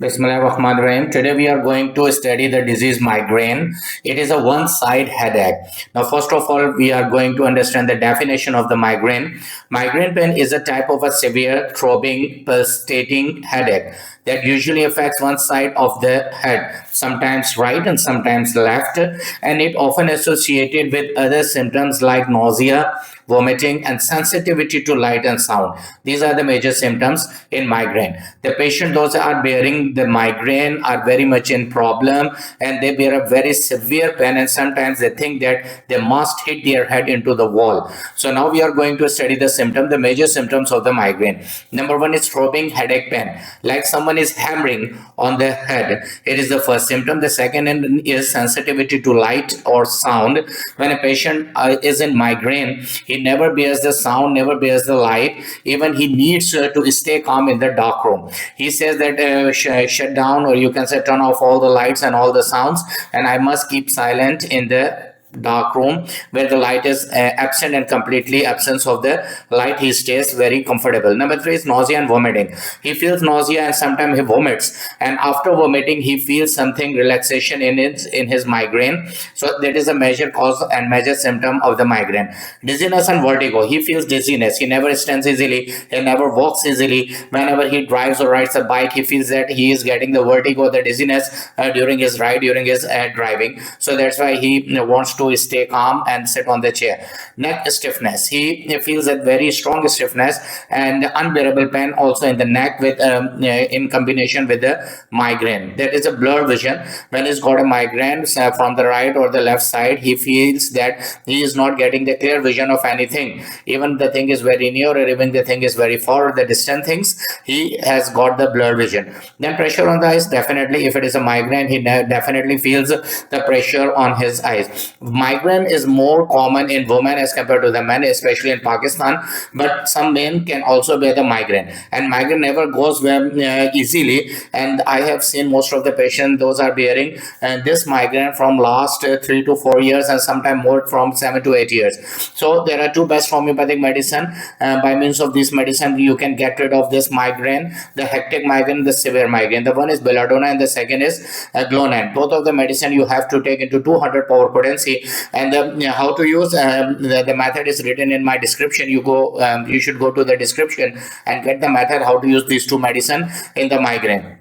Bismillahirrahmanirrahim. Today we are going to study the disease migraine. It is a one-side headache. Now, first of all, we are going to understand the definition of the migraine. Migraine pain is a type of a severe, throbbing, pulsating headache that usually affects one side of the head, sometimes right and sometimes left, and it often associated with other symptoms like nausea, vomiting, and sensitivity to light and sound. These are the major symptoms in migraine. The patient, those are bearing the migraine, are very much in problem, and they bear a very severe pain, and sometimes they think that they must hit their head into the wall. So now we are going to study the major symptoms of the migraine. Number one is throbbing headache pain, like someone is hammering on the head. It is the first symptom. The second is sensitivity to light or sound. When a patient is in migraine, he never bears the sound, never bears the light. Even he needs to stay calm in the dark room. He says that shut down, or you can say turn off all the lights and all the sounds, and I must keep silent in the dark room where the light is absent, and completely absence of the light he stays very comfortable. Number three is nausea and vomiting. He feels nausea and sometimes he vomits, and after vomiting he feels something relaxation in his migraine. So that is a major cause and major symptom of the migraine. Dizziness and vertigo. He feels dizziness. He never stands easily, he never walks easily. Whenever he drives or rides a bike, he feels that he is getting the vertigo, the dizziness during his ride, during his driving. So that's why he wants to stay calm and sit on the chair. Neck stiffness. He feels a very strong stiffness and unbearable pain also in the neck, with in combination with the migraine. That is a blurred vision. When he's got a migraine from the right or the left side, he feels that he is not getting the clear vision of anything. Even the thing is very near, or even the thing is very far, the distant things, he has got the blurred vision. Then pressure on the eyes. Definitely, if it is a migraine, he definitely feels the pressure on his eyes. Migraine is more common in women as compared to the men, especially in Pakistan, but some men can also bear the migraine, and migraine never goes well easily. And I have seen most of the patients, those are bearing this migraine from last 3 to 4 years, and sometimes more from 7 to 8 years. So there are two best homeopathic medicine. By means of this medicine, you can get rid of this migraine, the hectic migraine, the severe migraine. The one is belladonna and the second is glonan. Both of the medicine you have to take into 200 power potency. And how to use the method is written in my description. You should go to the description and get the method how to use these two medicine in the migraine.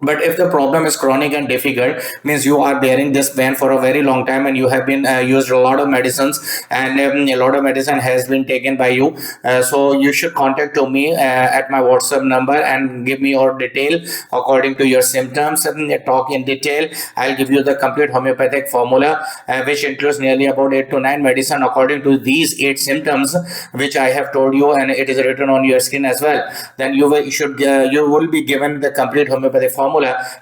But if the problem is chronic and difficult, means you are bearing this pain for a very long time, and you have been used a lot of medicines, and a lot of medicine has been taken by you, so you should contact to me at my WhatsApp number and give me your detail according to your symptoms, and talk in detail. I'll give you the complete homeopathic formula, which includes nearly about 8 to 9 medicine according to these 8 symptoms which I have told you, and it is written on your screen as well. Then you will be given the complete homeopathic formula.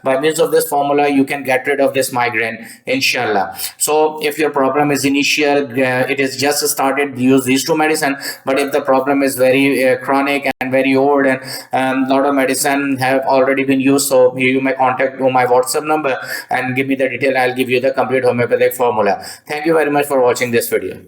By means of this formula, you can get rid of this migraine, inshallah. So if your problem is initial, it is just started, use these two medicine. But if the problem is very chronic and very old, and a lot of medicine have already been used, so you may contact my WhatsApp number and give me the detail. I'll give you the complete homeopathic formula. Thank you very much for watching this video.